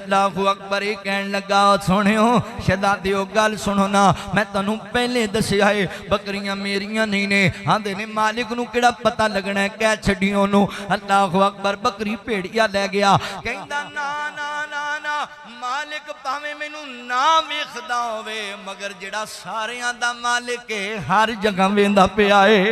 अल्लाहु अकबर ये कहन लगा सुनियो शहजादियो गल सुनो ना मैं तुहानू पहले दसिया है बकरियां मेरियां नहीं ने आंदे ने मालिक नू किहड़ा पता लगना है कह छड्डी ओनू। अल्लाहु अकबर बकरी भेड़िया लै गया कहंदा ना ना ना ना मालिक भावें मैनू ना वेखदा होवे मगर जेड़ा सारियां दा मालिक है हर जगह वेंदा पिया है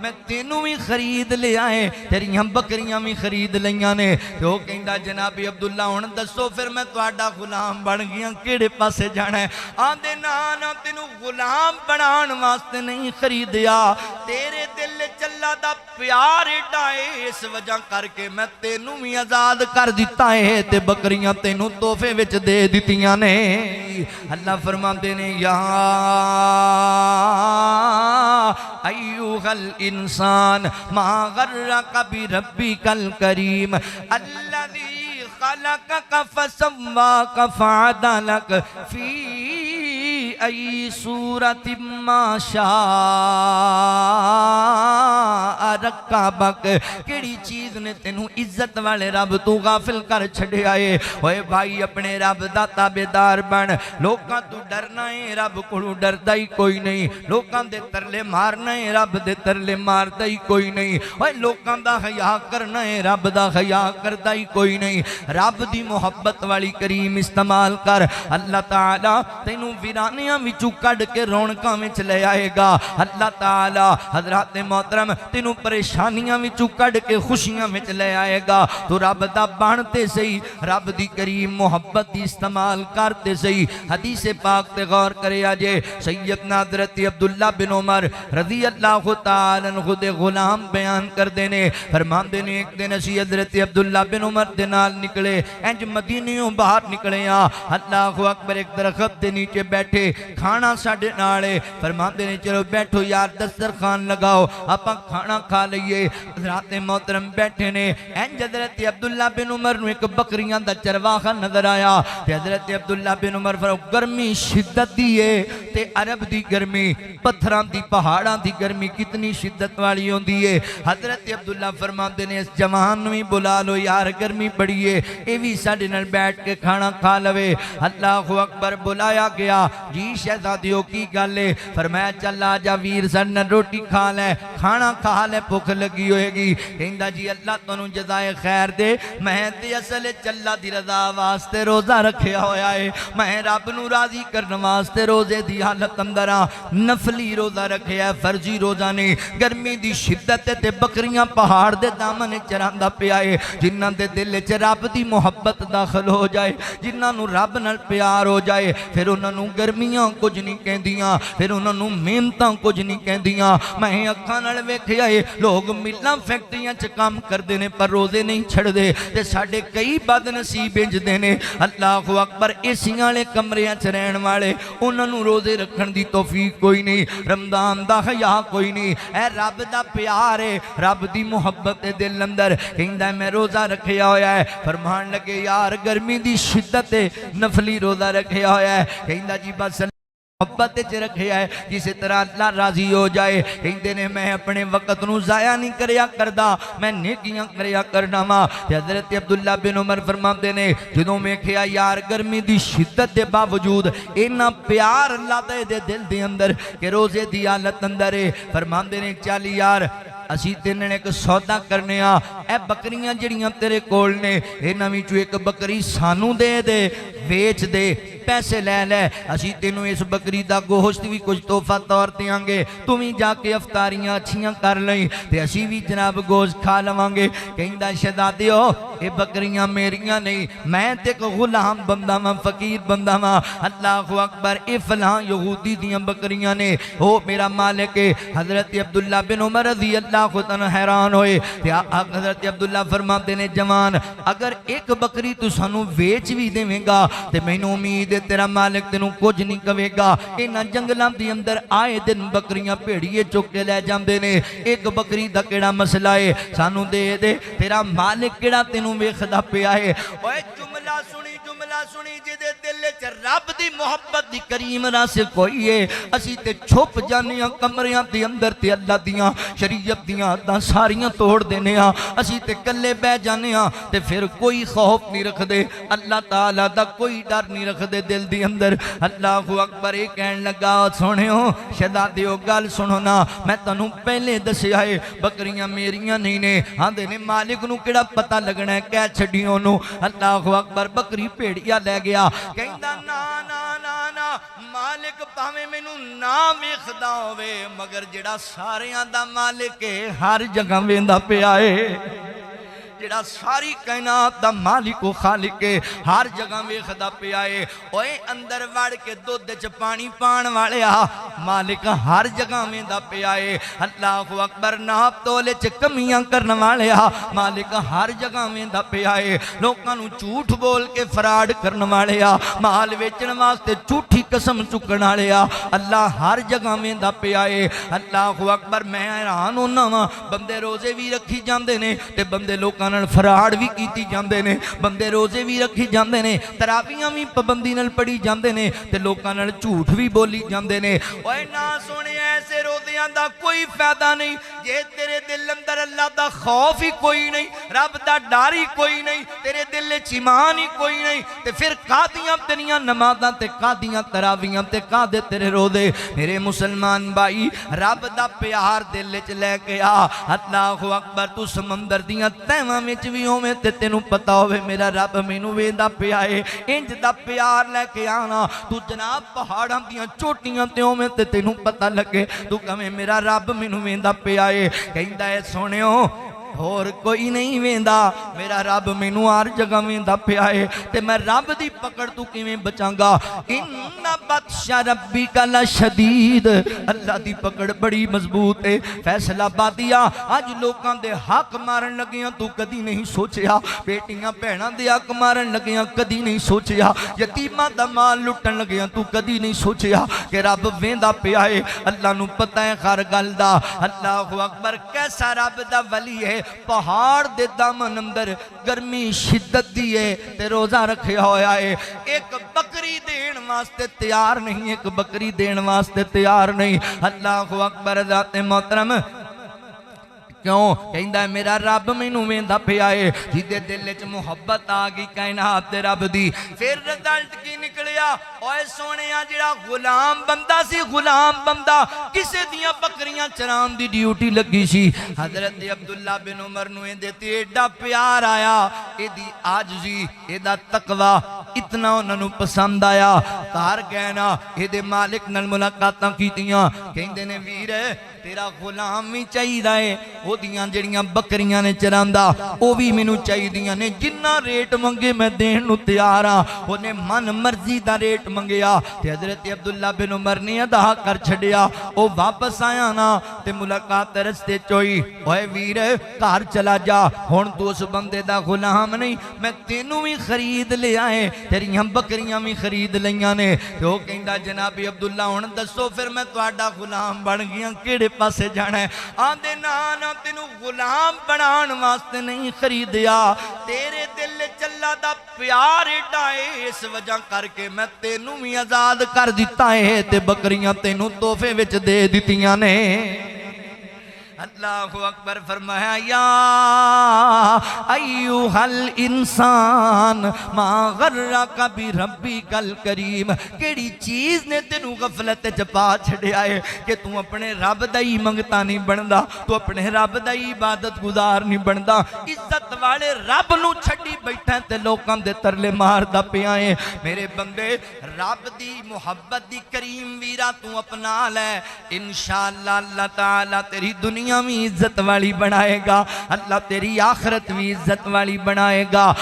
मैं तेनू भी खरीद लिया है तेरियां बकरियां भी खरीद लिया ने। तो कहंदा जनाबी अब्दुल्ला हुण दसो फिर मैं तुहाडा गुलाम बन गया किहड़े पासे जाना है। आंदे ना ना तेनू गुलाम बनाने वास्ते नहीं खरीदिया तेरे दिल चल्ला दा प्यार एडा है इस वजह करके मैं तेनू भी आजाद कर दिता है ते बकरियां तेनू तोहफे विच दे दित्तियां ने। अल्लाह फरमाते ने या अय्युहल इंसान मा गर्रका बिरब्बिकल करीम अल्लज़ी खलक़का फसव्वाका फअदलक फी अय्यि सूरतिम मा शाअ रक्कबक। केड़ी चीज ने तेनू इज्जत वाले रब तू गाफिल कर छड़िया है। ओए भाई अपने रब दा ताबेदार बन लोकां तू डरना है रब कोलों डरदा ही कोई नहीं लोकां दे तरले मारना है रब दे तरले मारदा ही कोई नहीं। ओए लोकां दा हया करना है रब दा हया करदा ही कोई नहीं। रब दी मोहब्बत वाली करीम इस्तेमाल कर अल्लाह ताला तेनू वीरानियां विचों कढ के रौनकां विच ले आएगा। अल्लाह ताला हज़रात मोहतरम तेनू परेशानियां विचों कढ के खुशियां विच ले आएगा। तो रब दा बनते सही रब दी करीम मोहब्बत दी इस्तेमाल करते सही। हदीस पाक ते गौर करे अजे सैयदना हज़रत अब्दुल्ला बिन उमर रज़ी अल्लाह तआला अन्हु दे गुलाम बयान करदे ने फरमांदे ने एक दिन असी हज़रत अब्दुल्ला बिन उमर दे नाल निकले इंज मदीनियों बाहर निकले अल्लाहु अकबर एक दरख्त के नीचे बैठे खाना साडे नाल फरमाते ने चलो बैठो यार दस्तरखान लगाओ आपां खाना खा लईए। हज़रात मोहतरम बैठे ने इंज हज़रत अब्दुल्ला बिन उमर नूं एक बकरियां दा चरवाहा नजर आया ते हज़रत अब्दुल्ला बिन उमर गर्मी शिद्दत दी है ते अरब दी गर्मी पत्थरां दी पहाड़ां दी गर्मी कितनी शिद्दत वाली होंदी है। हज़रत अब्दुल्ला फरमाते ने इस जवान नूं भी बुला लो यार गर्मी बड़ी है ये भी साडे नाल बैठ के खाना खा लवे। अल्लाहु अकबर बुलाया गया जी शहजादियों की गल है फरमाया चल आ जा वीर सन रोटी खा ले खाना खा ले भुख लगी होएगी। कहंदा जी अल्लाह तुहानू जज़ाए खैर दे मैं ते असल अल्लाह दी रज़ा वास्ते रोज़ा रखिया होया है मैं रब नू राज़ी करने वास्ते रोज़े दी हालत अंदर नफली रोज़ा रखिया फर्जी रोज़ा नहीं। गर्मी दी शिद्दत ते बकरियां पहाड़ दे दामन चरांदा पिया है जिन्हां दे दिल च रब दी मोहब्बत दाखिल हो जाए जिन्हां नू रब नाल प्यार हो जाए फिर उन्होंने गर्मियां कुछ नहीं कहदियां फिर उन्होंने मेहनतां कुछ नहीं कहदियां। मैं अखां नाल वेखिया है लोग मिलां फैक्ट्रियां च काम करते हैं पर रोजे नहीं छड़दे ते साडे कई बदनसीब इंजदे ने अल्लाहु अकबर एसियां वाले कमरियां च रहण वाले उन्होंने रोजे रखण दी तौफीक कोई नहीं रमदान दा हया कोई नहीं ए रब दा प्यार है रब दी मोहब्बत दे दिल अंदर कहंदा मैं रोजा रखिया होया है। फरमान लगे यार गर्मी दी शिद्दत नफली रोजा रखिया होया है कहंदा जी बस मोहब्बत च रखिया है जिस तरह अल्लाह राजी हो जाए। कहते ने मैं अपने वक़्त नू ज़ाया नहीं करया करदा मैं नेकियां करया करना वा। हज़रत अब्दुल्ला बिन उमर फरमाते ने जदों वेखिया यार गर्मी दी शिद्दत के बावजूद इन्ना प्यार अल्लाह दे दिल दे अंदर कि रोजे दी हालत अंदर है फरमाते ने चल यार असी तेन एक सौदा करने ए बकरियां जड़ियां तेरे कोल ने इन्हां विचों एक बकरी सानू दे दे वेच दे पैसे लै लै असी तेनों इस बकरी का गोश्त भी कुछ तोहफा तौर देंगे तू भी जाके अफतारियां अच्छियां कर लई ते असी भी जनाब गोश्त खा लवांगे। कहंदा शहजादियो ये बकरियां मेरियां नहीं मैं ते एक गुलाम बंदा वा फकीर बंदा वा। अल्लाहु अकबर ए फलां यहूदी दियां बकरियां ने ओ मेरा मालिक है। हज़रत अब्दुल्ला बिन उमर रज़ी अल्लाह तआला हैरान होए ते हज़रत अब्दुल्ला फरमाते ने जवान अगर एक बकरी तू सानू वेच भी देवेगा ते मैनू उम्मीद तेरा मालिक तेनू कुछ नहीं कवेगा। इन्हां जंगलों के अंदर आए दिन बकरियां भेड़िए चुक के लै जांदे ने एक बकरी दा केड़ा मसला है सानू दे दे तेरा मालिक केड़ा तेनू वेखदा पिया है। ओए जुमला सुनी जुमला सुनी जिहदे दिल च रब दी मोहब्बत दी करीम रस कोई है असी ते छुप जाने कमरियां दे अंदर ते अल्लाह दियां शरीयत दियां आदतां सारियां तोड़ देने असी ते कल्ले बह जाने ते फिर कोई खौफ नहीं रखदे अल्लाह ताला दा कोई डर नहीं रखदे दिल दी अंदर। अल्लाहु अकबर ये कहन लगा सुनियो शहजादियो गल सुनो ना मैं तुहानू पहले दसिया है बकरियां मेरियां नहीं ने आंदे ने मालिक नू किहड़ा पता लगना है कह छड्डी ओनू। अल्लाहु अकबर बकरी भेड़िया लै गया कहंदा ना ना ना ना मालिक भावें मैनू ना वेखदा होवे मगर जेड़ा सारियां दा मालिक है हर जगह वेंदा पिया है जेड़ा सारी कायनात दा मालिक व खालिक है हर जगह वेखदा पिया है। ओए अंदर वड़ के दुध च पानी पाण वाले मालिक हर जगह वेंदा पिया है। अल्लाहु अकबर नाप तोले च कमियां करन वाले मालिक हर जगह वेंदा पिया है। लोकां नू झूठ बोल के फराड करन वाले माल वेचण वास्ते झूठी कसम चुकण वाले अल्लाह हर जगह वेंदा पिया है। अल्लाहु अकबर मैं हैरान होना वा बंदे रोजे भी रखी जांदे ने ते बंदे लोकां फराड भी कीती जांदे ने बंदे रोजे भी रखी जांदे ने तरावियां भी पाबंदी नाल पढ़ी जांदे ने ते लोकां नाल झूठ भी बोली जांदे ने। ओए ना सोने ऐसे रोज़ियां दा कोई फायदा नहीं जे तेरे दिल अंदर अल्लाह दा खौफ ही कोई नहीं रब दा डर ही कोई नहीं तेरे दिल च ईमान ही कोई नहीं ते फिर कादियां तेरियां नमाज़ां ते कादियां तरावियां ते कादे तेरे रोज़े। मेरे मुसलमान भाई रब दा प्यार दिल च लैके आ। अल्लाहु अकबर तू समंदर दियां तैवां विच भी होवे ते तेनू पता होवे मेरा रब मैनू वेंदा पिया है इंज दा प्यार लैके आना तू जनाब पहाड़ां दियां चोटियां ते होवे ते तेनू पता लगे तू कहे मेरा रब मैनू वेंदा पिया है। कहंदा है सोनियो होर कोई नहीं वेंदा मेरा रब मैनू हर जगह वेंदा पिया है ते मैं रब दी पकड़ तू किवें बचांगा। इन्ना बत्शा रब्बिका लशदीद अल्लाह दी पकड़ बड़ी मजबूत है। फैसला बादिया अज लोकां दे हक मारन लगियां तू कदी नहीं सोचिया बेटियां भैणां दे हक मारन लगियां कदी नहीं सोचिया यतीमां दा माल लुटन लगियां तू कदी नहीं सोचिया कि रब वेंदा पिया है। अल्लाह नू पता है हर गल दा। अल्लाहु अकबर कैसा रब दा वली है पहाड़ दे दामन अंदर गर्मी शिद्दत दी है ते रोजा रखिया होया है एक बकरी देण वास्ते तैयार नहीं एक बकरी देण वास्ते तैयार नहीं। अल्लाहु अकबर जाते मोहतरम क्यों कहंदा है मेरा रब मैनू वेंदा पिया है जिदे दिल च मुहब्बत आ गई कायनात ते रब दी। फिर रिजल्ट की निकलिया ओए सोनिया जेड़ा गुलाम बंदा सी गुलाम बंदा किसे दियां बकरियां चरान दी ड्यूटी लगी सी हजरत अब्दुल्ला बिन उमर नू इहदे ते एडा प्यार आया इहदी आजजी इहदा तकवा इतना उन्होंने पसंद आया घर गए ना इहदे मालिक नाल मुलाकातां कीतियां कहंदे ने वीर तेरा गुलाम भी चाहिदा है ओदियां जड़ियां बकरियां ने चरांदा ओ भी मैनू चाहिदियां ने जिन्ना रेट मंगे मैं देण नू तैयार हां। ओने मन मर्जी दा रेट मंगया ते हजरत अब्दुल्ला बिन उमर ने अदा कर छड़िया ओ वापस आया ना ते मुलाकात रस्ते च होई ओए वीर घर चला जा हुण तू उस बंदे दा गुलाम नहीं मैं तेनू भी खरीद लिया है तेरियां बकरियां भी खरीद लईयां ने ते ओ कहंदा जनाबी अब्दुल्ला हुण दसो फिर मैं तुहाडा गुलाम बन गया किहड़े पासे जाना है। आंदे ना ना तेनू गुलाम बनाने वास्ते नहीं खरीदिया तेरे दिल चल्ला दा प्यार एडा है इस वजह करके मैं तेनू भी आजाद कर दिता है ते बकरियां तेनू तोहफे विच दे दित्तियां ने। अल्लाहु अकबर फरमाया या अय्युहल इंसान मा गर्रका बि रब्बिकल करीम केड़ी चीज ने तेनू गफलत च पा छड़िया है कि तू अपने रब दा ही मंगता नहीं बनदा तू अपने रब दा ही इबादत गुजार नहीं बनदा इज्जत वाले रब नू छड्डी बैठा ते लोकां दे तरले मारदा पिया है। मेरे बंदे रब दी मुहब्बत दी करीम वीरा तू अपना लै इंशाअल्लाह अल्लाह ताला तेरी दुनिया भी इज्जत वाली बनाएगा अल्लाह तेरी आखरत भी इज्जत वाली बनाएगा।